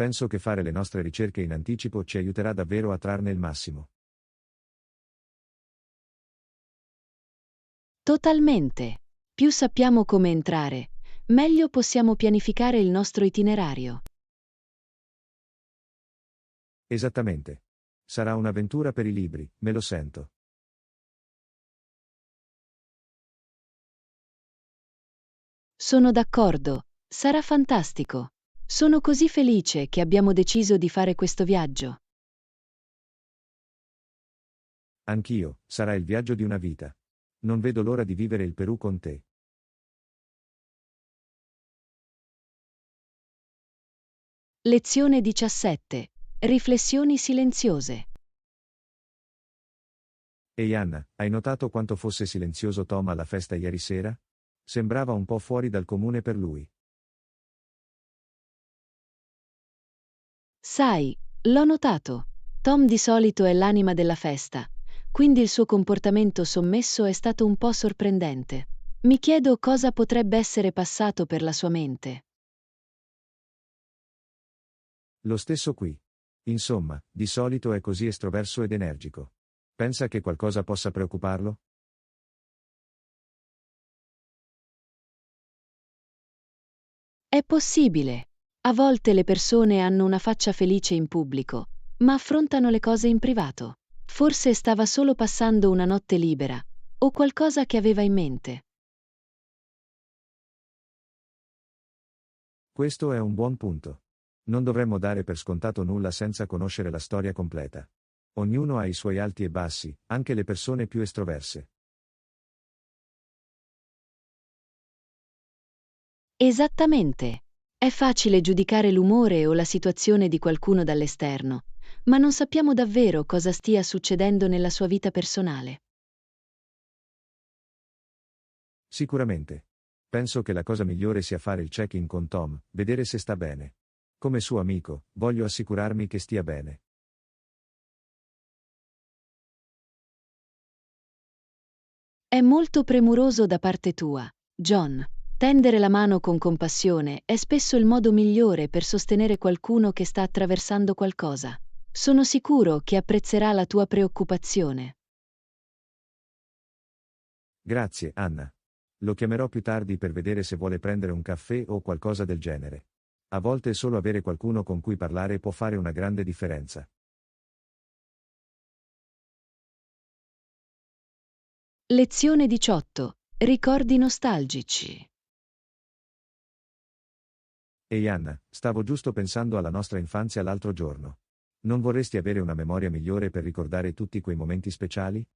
Penso che fare le nostre ricerche in anticipo ci aiuterà davvero a trarne il massimo. Totalmente. Più sappiamo come entrare, meglio possiamo pianificare il nostro itinerario. Esattamente. Sarà un'avventura per i libri, me lo sento. Sono d'accordo, sarà fantastico. Sono così felice che abbiamo deciso di fare questo viaggio. Anch'io, sarà il viaggio di una vita. Non vedo l'ora di vivere il Perù con te. Lezione 17. Riflessioni silenziose. Ehi Anna, hai notato quanto fosse silenzioso Tom alla festa ieri sera? Sembrava un po' fuori dal comune per lui. Sai, l'ho notato. Tom di solito è l'anima della festa, quindi il suo comportamento sommesso è stato un po' sorprendente. Mi chiedo cosa potrebbe essere passato per la sua mente. Lo stesso qui. Insomma, di solito è così estroverso ed energico. Pensa che qualcosa possa preoccuparlo? È possibile. A volte le persone hanno una faccia felice in pubblico, ma affrontano le cose in privato. Forse stava solo passando una notte libera, o qualcosa che aveva in mente. Questo è un buon punto. Non dovremmo dare per scontato nulla senza conoscere la storia completa. Ognuno ha i suoi alti e bassi, anche le persone più estroverse. Esattamente. È facile giudicare l'umore o la situazione di qualcuno dall'esterno, ma non sappiamo davvero cosa stia succedendo nella sua vita personale. Sicuramente. Penso che la cosa migliore sia fare il check-in con Tom, vedere se sta bene. Come suo amico, voglio assicurarmi che stia bene. È molto premuroso da parte tua, John. Tendere la mano con compassione è spesso il modo migliore per sostenere qualcuno che sta attraversando qualcosa. Sono sicuro che apprezzerà la tua preoccupazione. Grazie, Anna. Lo chiamerò più tardi per vedere se vuole prendere un caffè o qualcosa del genere. A volte solo avere qualcuno con cui parlare può fare una grande differenza. Lezione 18. Ricordi nostalgici. Ehi Anna, stavo giusto pensando alla nostra infanzia l'altro giorno. Non vorresti avere una memoria migliore per ricordare tutti quei momenti speciali?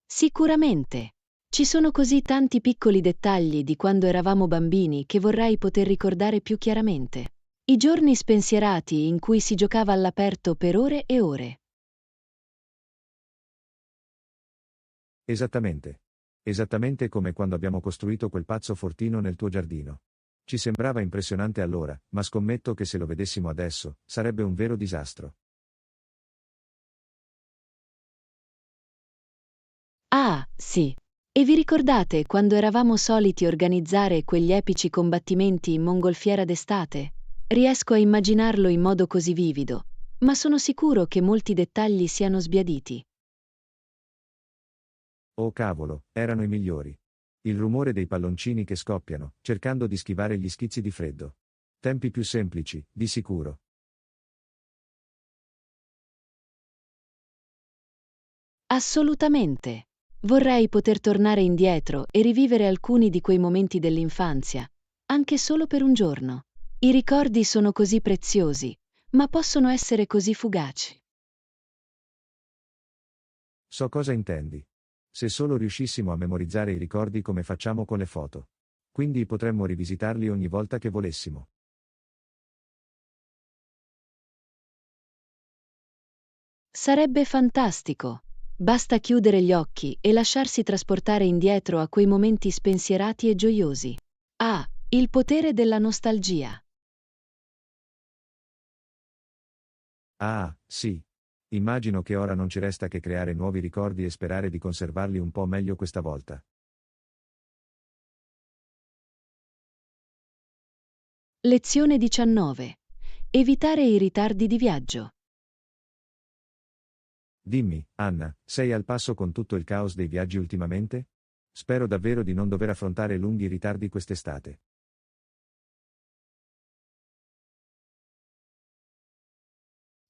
Sicuramente. Ci sono così tanti piccoli dettagli di quando eravamo bambini che vorrei poter ricordare più chiaramente. I giorni spensierati in cui si giocava all'aperto per ore e ore. Esattamente. Esattamente come quando abbiamo costruito quel pazzo fortino nel tuo giardino. Ci sembrava impressionante allora, ma scommetto che se lo vedessimo adesso, sarebbe un vero disastro. Ah, sì. E vi ricordate quando eravamo soliti organizzare quegli epici combattimenti in mongolfiera d'estate? Riesco a immaginarlo in modo così vivido, ma sono sicuro che molti dettagli siano sbiaditi. Oh cavolo, erano i migliori. Il rumore dei palloncini che scoppiano, cercando di schivare gli schizzi di freddo. Tempi più semplici, di sicuro. Assolutamente. Vorrei poter tornare indietro e rivivere alcuni di quei momenti dell'infanzia, anche solo per un giorno. I ricordi sono così preziosi, ma possono essere così fugaci. So cosa intendi. Se solo riuscissimo a memorizzare i ricordi come facciamo con le foto. Quindi potremmo rivisitarli ogni volta che volessimo. Sarebbe fantastico. Basta chiudere gli occhi e lasciarsi trasportare indietro a quei momenti spensierati e gioiosi. Ah, il potere della nostalgia. Ah, sì. Immagino che ora non ci resta che creare nuovi ricordi e sperare di conservarli un po' meglio questa volta. Lezione 19. Evitare i ritardi di viaggio. Dimmi, Anna, sei al passo con tutto il caos dei viaggi ultimamente? Spero davvero di non dover affrontare lunghi ritardi quest'estate.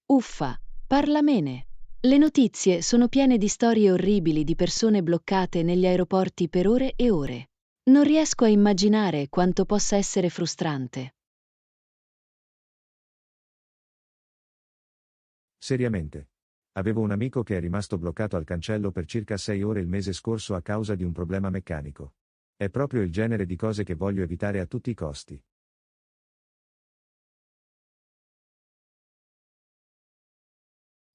Uffa, parla mene. Le notizie sono piene di storie orribili di persone bloccate negli aeroporti per ore e ore. Non riesco a immaginare quanto possa essere frustrante. Seriamente. Avevo un amico che è rimasto bloccato al cancello per circa 6 ore il mese scorso a causa di un problema meccanico. È proprio il genere di cose che voglio evitare a tutti i costi.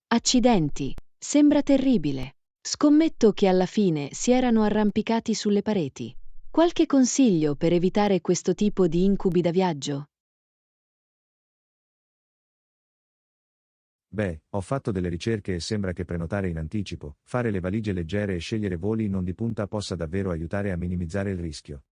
Accidenti, sembra terribile. Scommetto che alla fine si erano arrampicati sulle pareti. Qualche consiglio per evitare questo tipo di incubi da viaggio? Beh, ho fatto delle ricerche e sembra che prenotare in anticipo, fare le valigie leggere e scegliere voli non di punta possa davvero aiutare a minimizzare il rischio.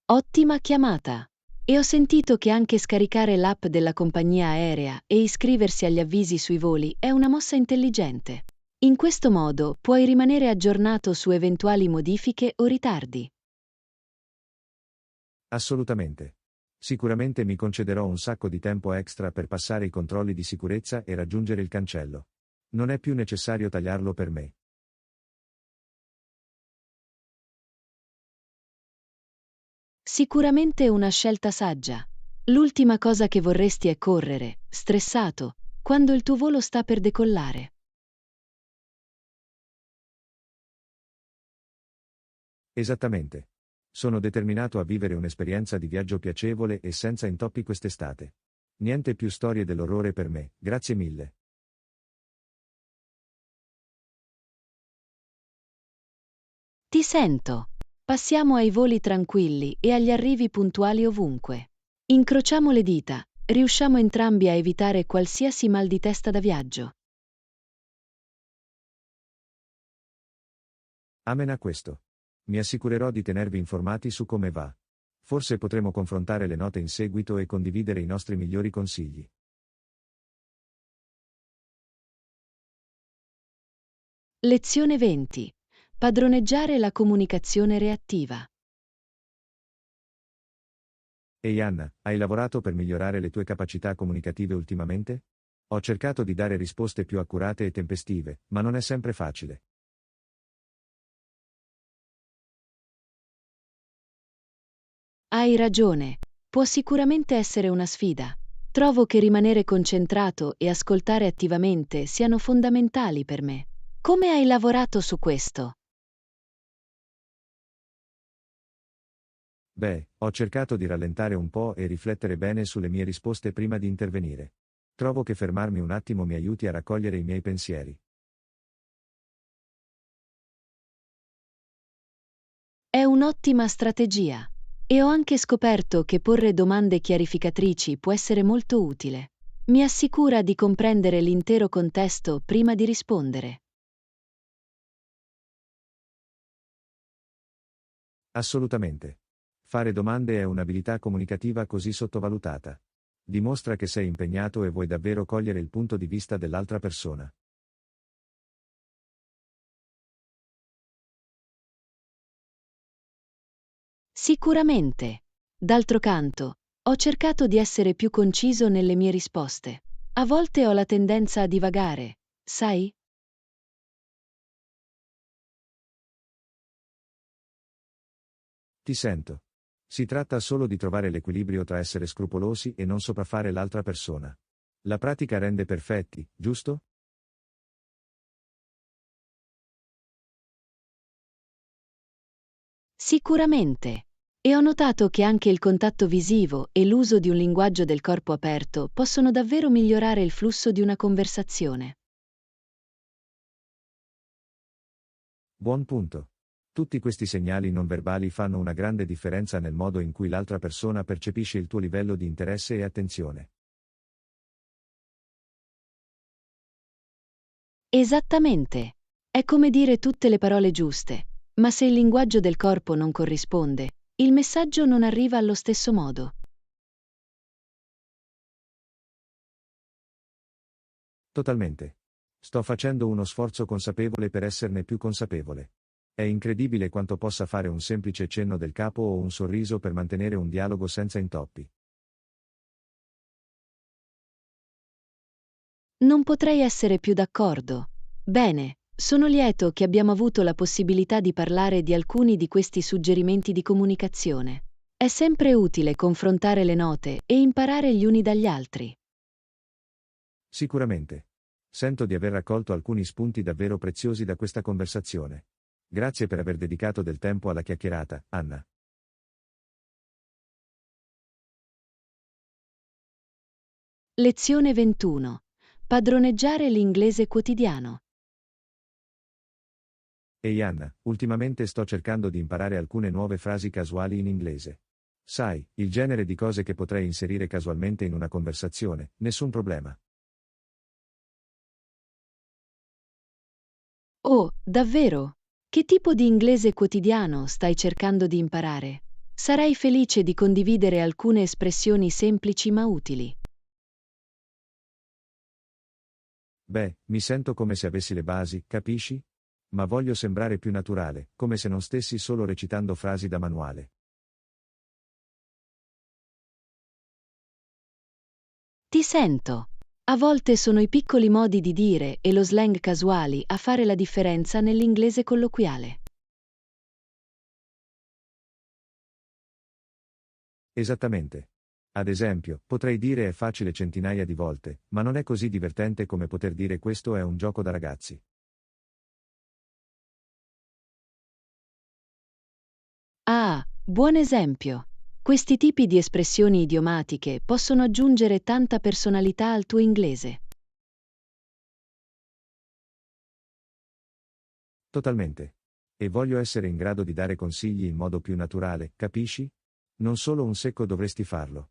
Ottima chiamata. E ho sentito che anche scaricare l'app della compagnia aerea e iscriversi agli avvisi sui voli è una mossa intelligente. In questo modo puoi rimanere aggiornato su eventuali modifiche o ritardi. Assolutamente. Sicuramente mi concederò un sacco di tempo extra per passare i controlli di sicurezza e raggiungere il cancello. Non è più necessario tagliarlo per me. Sicuramente una scelta saggia. L'ultima cosa che vorresti è correre, stressato, quando il tuo volo sta per decollare. Esattamente. Sono determinato a vivere un'esperienza di viaggio piacevole e senza intoppi quest'estate. Niente più storie dell'orrore per me, grazie mille. Ti sento. Passiamo ai voli tranquilli e agli arrivi puntuali ovunque. Incrociamo le dita, riusciamo entrambi a evitare qualsiasi mal di testa da viaggio. Amen a questo. Mi assicurerò di tenervi informati su come va. Forse potremo confrontare le note in seguito e condividere i nostri migliori consigli. Lezione 20. Padroneggiare la comunicazione reattiva. Ehi Anna, hai lavorato per migliorare le tue capacità comunicative ultimamente? Ho cercato di dare risposte più accurate e tempestive, ma non è sempre facile. Hai ragione, può sicuramente essere una sfida. Trovo che rimanere concentrato e ascoltare attivamente siano fondamentali per me. Come hai lavorato su questo? Beh, ho cercato di rallentare un po' e riflettere bene sulle mie risposte prima di intervenire. Trovo che fermarmi un attimo mi aiuti a raccogliere i miei pensieri. È un'ottima strategia. E ho anche scoperto che porre domande chiarificatrici può essere molto utile. Mi assicura di comprendere l'intero contesto prima di rispondere. Assolutamente. Fare domande è un'abilità comunicativa così sottovalutata. Dimostra che sei impegnato e vuoi davvero cogliere il punto di vista dell'altra persona. Sicuramente. D'altro canto, ho cercato di essere più conciso nelle mie risposte. A volte ho la tendenza a divagare, sai? Ti sento. Si tratta solo di trovare l'equilibrio tra essere scrupolosi e non sopraffare l'altra persona. La pratica rende perfetti, giusto? Sicuramente. E ho notato che anche il contatto visivo e l'uso di un linguaggio del corpo aperto possono davvero migliorare il flusso di una conversazione. Buon punto. Tutti questi segnali non verbali fanno una grande differenza nel modo in cui l'altra persona percepisce il tuo livello di interesse e attenzione. Esattamente. È come dire tutte le parole giuste, ma se il linguaggio del corpo non corrisponde, il messaggio non arriva allo stesso modo. Totalmente. Sto facendo uno sforzo consapevole per esserne più consapevole. È incredibile quanto possa fare un semplice cenno del capo o un sorriso per mantenere un dialogo senza intoppi. Non potrei essere più d'accordo. Bene, sono lieto che abbiamo avuto la possibilità di parlare di alcuni di questi suggerimenti di comunicazione. È sempre utile confrontare le note e imparare gli uni dagli altri. Sicuramente. Sento di aver raccolto alcuni spunti davvero preziosi da questa conversazione. Grazie per aver dedicato del tempo alla chiacchierata, Anna. Lezione 21. Padroneggiare l'inglese quotidiano. Ehi Anna, ultimamente sto cercando di imparare alcune nuove frasi casuali in inglese. Sai, il genere di cose che potrei inserire casualmente in una conversazione, nessun problema. Oh, davvero? Che tipo di inglese quotidiano stai cercando di imparare? Sarei felice di condividere alcune espressioni semplici ma utili. Beh, mi sento come se avessi le basi, capisci? Ma voglio sembrare più naturale, come se non stessi solo recitando frasi da manuale. Ti sento. A volte sono i piccoli modi di dire e lo slang casuali a fare la differenza nell'inglese colloquiale. Esattamente. Ad esempio, potrei dire è facile centinaia di volte, ma non è così divertente come poter dire questo è un gioco da ragazzi. Ah, buon esempio. Questi tipi di espressioni idiomatiche possono aggiungere tanta personalità al tuo inglese. Totalmente. E voglio essere in grado di dare consigli in modo più naturale, capisci? Non solo un secco dovresti farlo.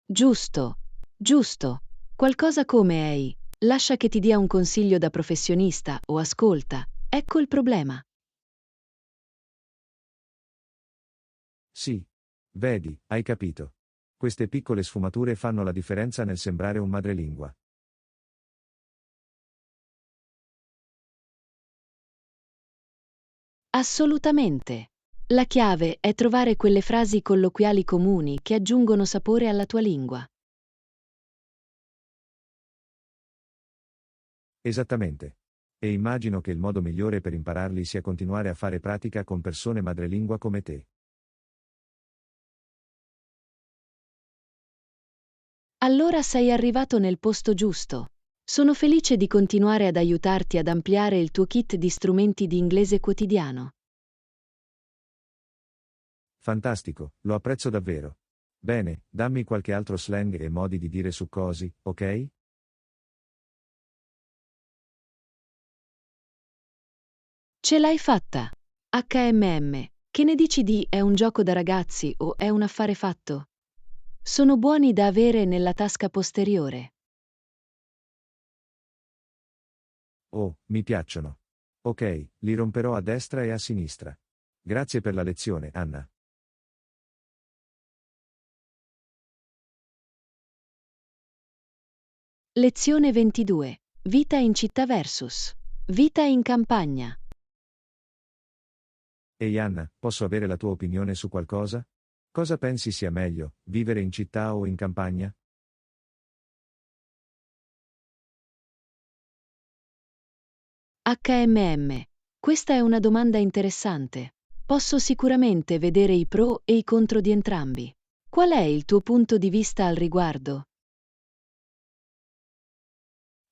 Giusto, giusto. Qualcosa come ehi, lascia che ti dia un consiglio da professionista o ascolta. Ecco il problema. Sì. Vedi, hai capito. Queste piccole sfumature fanno la differenza nel sembrare un madrelingua. Assolutamente. La chiave è trovare quelle frasi colloquiali comuni che aggiungono sapore alla tua lingua. Esattamente. E immagino che il modo migliore per impararli sia continuare a fare pratica con persone madrelingua come te. Allora sei arrivato nel posto giusto. Sono felice di continuare ad aiutarti ad ampliare il tuo kit di strumenti di inglese quotidiano. Fantastico, lo apprezzo davvero. Bene, dammi qualche altro slang e modi di dire su cosi, ok? Ce l'hai fatta! HMM. Che ne dici di è un gioco da ragazzi o è un affare fatto? Sono buoni da avere nella tasca posteriore. Oh, mi piacciono. Ok, li romperò a destra e a sinistra. Grazie per la lezione, Anna. Lezione 22. Vita in città versus vita in campagna. Ehi Anna, posso avere la tua opinione su qualcosa? Cosa pensi sia meglio, vivere in città o in campagna? HMM. Questa è una domanda interessante. Posso sicuramente vedere i pro e i contro di entrambi. Qual è il tuo punto di vista al riguardo?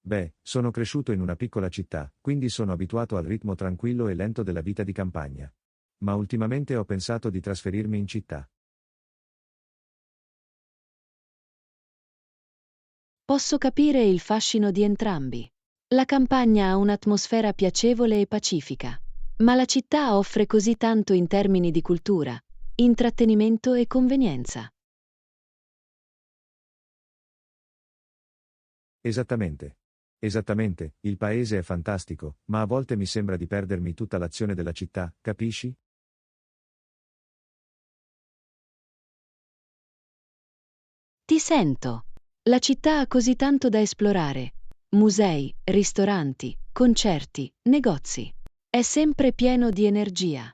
Beh, sono cresciuto in una piccola città, quindi sono abituato al ritmo tranquillo e lento della vita di campagna. Ma ultimamente ho pensato di trasferirmi in città. Posso capire il fascino di entrambi. La campagna ha un'atmosfera piacevole e pacifica, ma la città offre così tanto in termini di cultura, intrattenimento e convenienza. Esattamente. Esattamente, il paese è fantastico, ma a volte mi sembra di perdermi tutta l'azione della città, capisci? Ti sento. La città ha così tanto da esplorare. Musei, ristoranti, concerti, negozi. È sempre pieno di energia.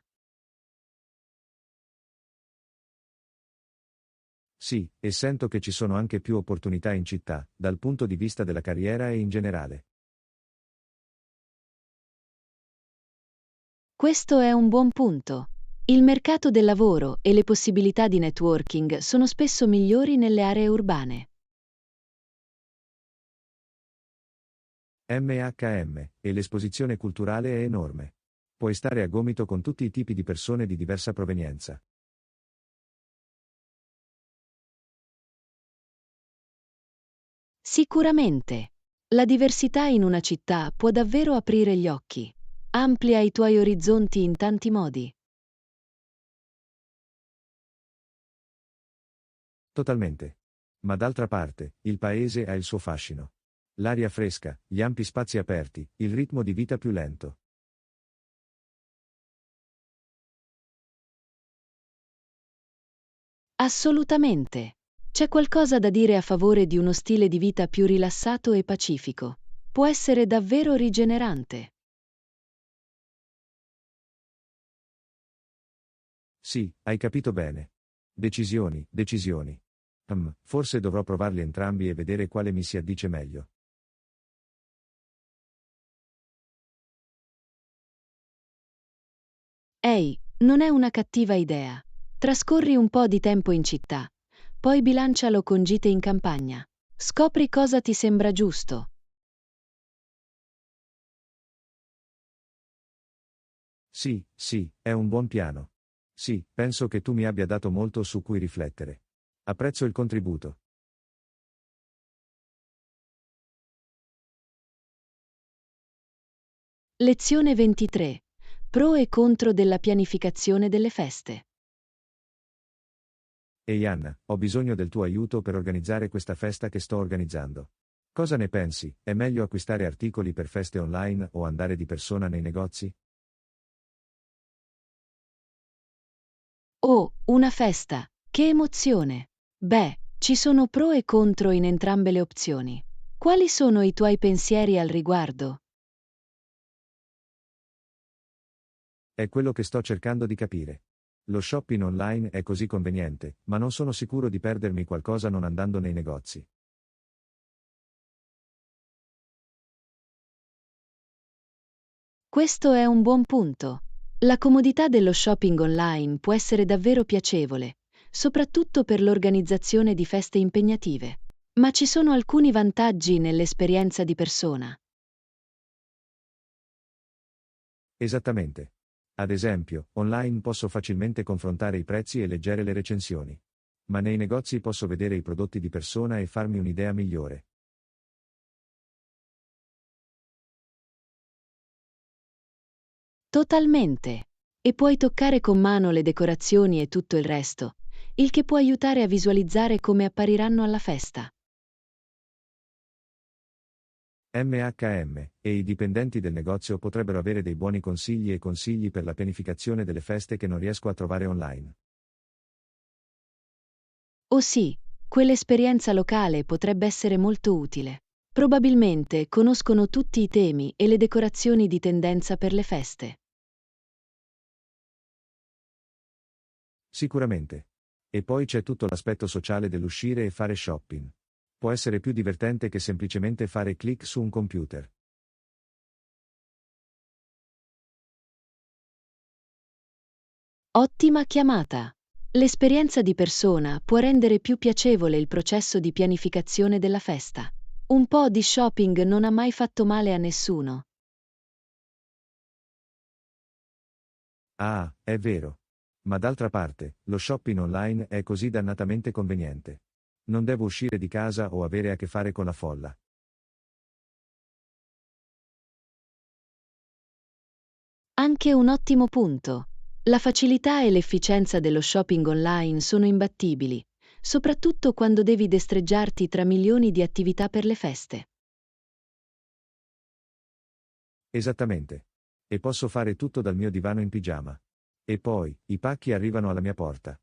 Sì, e sento che ci sono anche più opportunità in città, dal punto di vista della carriera e in generale. Questo è un buon punto. Il mercato del lavoro e le possibilità di networking sono spesso migliori nelle aree urbane. E l'esposizione culturale è enorme. Puoi stare a gomito con tutti i tipi di persone di diversa provenienza. Sicuramente. La diversità in una città può davvero aprire gli occhi. Amplia i tuoi orizzonti in tanti modi. Totalmente. Ma d'altra parte, il paese ha il suo fascino. L'aria fresca, gli ampi spazi aperti, il ritmo di vita più lento. Assolutamente. C'è qualcosa da dire a favore di uno stile di vita più rilassato e pacifico. Può essere davvero rigenerante. Sì, hai capito bene. Decisioni, decisioni. Forse dovrò provarli entrambi e vedere quale mi si addice meglio. Ehi, non è una cattiva idea. Trascorri un po' di tempo in città, poi bilancialo con gite in campagna. Scopri cosa ti sembra giusto. Sì, sì, è un buon piano. Sì, penso che tu mi abbia dato molto su cui riflettere. Apprezzo il contributo. Lezione 23. Pro e contro della pianificazione delle feste. Ehi Anna, ho bisogno del tuo aiuto per organizzare questa festa che sto organizzando. Cosa ne pensi? È meglio acquistare articoli per feste online o andare di persona nei negozi? Oh, una festa! Che emozione! Beh, ci sono pro e contro in entrambe le opzioni. Quali sono i tuoi pensieri al riguardo? È quello che sto cercando di capire. Lo shopping online è così conveniente, ma non sono sicuro di perdermi qualcosa non andando nei negozi. Questo è un buon punto. La comodità dello shopping online può essere davvero piacevole, soprattutto per l'organizzazione di feste impegnative. Ma ci sono alcuni vantaggi nell'esperienza di persona. Esattamente. Ad esempio, online posso facilmente confrontare i prezzi e leggere le recensioni. Ma nei negozi posso vedere i prodotti di persona e farmi un'idea migliore. Totalmente. E puoi toccare con mano le decorazioni e tutto il resto, il che può aiutare a visualizzare come appariranno alla festa. E i dipendenti del negozio potrebbero avere dei buoni consigli e consigli per la pianificazione delle feste che non riesco a trovare online. Oh sì, quell'esperienza locale potrebbe essere molto utile. Probabilmente conoscono tutti i temi e le decorazioni di tendenza per le feste. Sicuramente. E poi c'è tutto l'aspetto sociale dell'uscire e fare shopping. Può essere più divertente che semplicemente fare click su un computer. Ottima chiamata! L'esperienza di persona può rendere più piacevole il processo di pianificazione della festa. Un po' di shopping non ha mai fatto male a nessuno. Ah, è vero. Ma d'altra parte, lo shopping online è così dannatamente conveniente. Non devo uscire di casa o avere a che fare con la folla. Anche un ottimo punto. La facilità e l'efficienza dello shopping online sono imbattibili, soprattutto quando devi destreggiarti tra milioni di attività per le feste. Esattamente. E posso fare tutto dal mio divano in pigiama. E poi, i pacchi arrivano alla mia porta.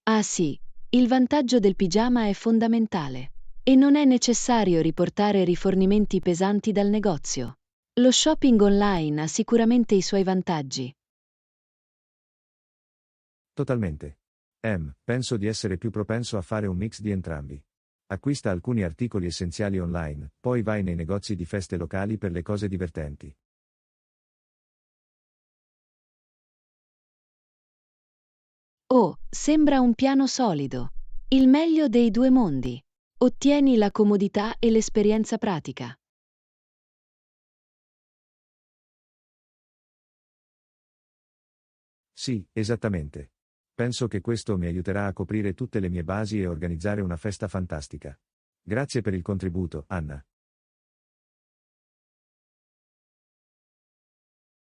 Ah sì, il vantaggio del pigiama è fondamentale. E non è necessario riportare rifornimenti pesanti dal negozio. Lo shopping online ha sicuramente i suoi vantaggi. Totalmente. Penso di essere più propenso a fare un mix di entrambi. Acquista alcuni articoli essenziali online, poi vai nei negozi di feste locali per le cose divertenti. Oh, sembra un piano solido. Il meglio dei due mondi. Ottieni la comodità e l'esperienza pratica. Sì, esattamente. Penso che questo mi aiuterà a coprire tutte le mie basi e organizzare una festa fantastica. Grazie per il contributo, Anna.